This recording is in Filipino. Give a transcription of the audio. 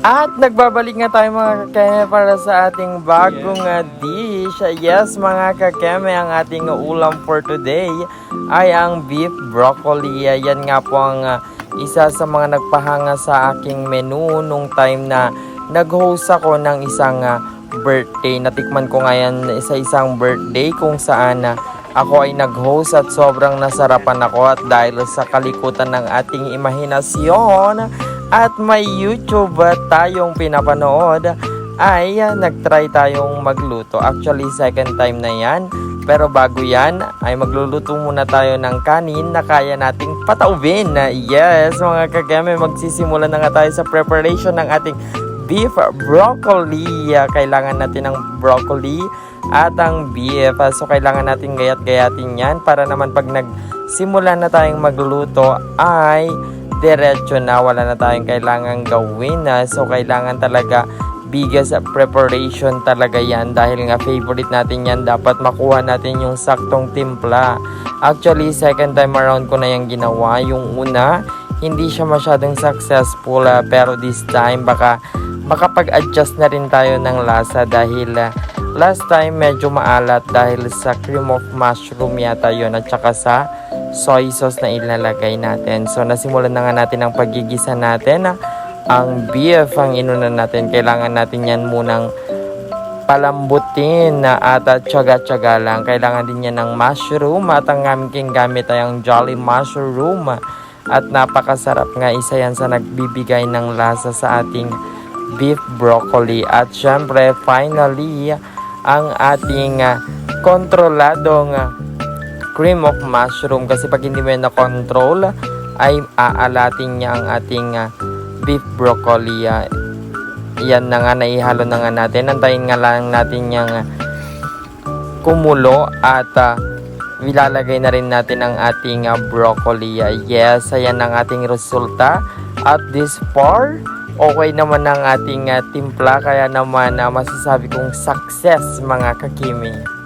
At nagbabalik nga tayo mga kakeme para sa ating bagong dish. Yes mga kakeme, ang ating ulam for today ay ang beef broccoli. Yan nga po ang isa sa mga nagpahanga sa aking menu nung time na nag-host ako ng isang birthday. Natikman ko nga yan sa isang birthday kung saan ako ay nag-host at sobrang nasarapan ako at dahil sa kalikutan ng ating imahinasyon at may YouTube tayong pinapanood ay nagtry tayong magluto. Actually second time na yan. Pero bago yan ay magluluto muna tayo ng kanin na kaya nating pataubin. Yes mga kagame, magsisimula na nga tayo sa preparation ng ating beef broccoli. Kailangan natin ng broccoli at ang beef. So kailangan natin gayat-gayatin yan para naman pag nagsimula na tayong magluto ay diretso na, wala na tayong kailangan gawin. So kailangan talaga bigas preparation talaga yan dahil nga favorite natin yan. Dapat makuha natin yung saktong timpla. Actually second time around ko na yung ginawa. Yung una hindi siya masyadong successful pero this time baka makapag-adjust na rin tayo ng lasa dahil last time medyo maalat dahil sa cream of mushroom yata yun at saka sa soy sauce na ilalagay natin. So nasimulan na nga natin ang paggigisa natin. Ang beef ang inuna natin. Kailangan natin yan munang palambutin at tsaga-tsaga lang. Kailangan din yan ng mushroom at ang aming gamit ay ang Jolly Mushroom. At napakasarap nga, isa yan sa nagbibigay ng lasa sa ating beef broccoli. At syempre finally ang ating kontroladong cream of mushroom, kasi pag hindi mo na control ay aalatin niya ang ating beef broccoli. Yan na nga, naihalo na nga natin. Antayin nga lang natin yung kumulo at ilalagay na rin natin ang ating broccoli. Yes, ayan ang ating resulta. At this far okay naman ang ating timpla, kaya naman masasabi kong success mga kakimi.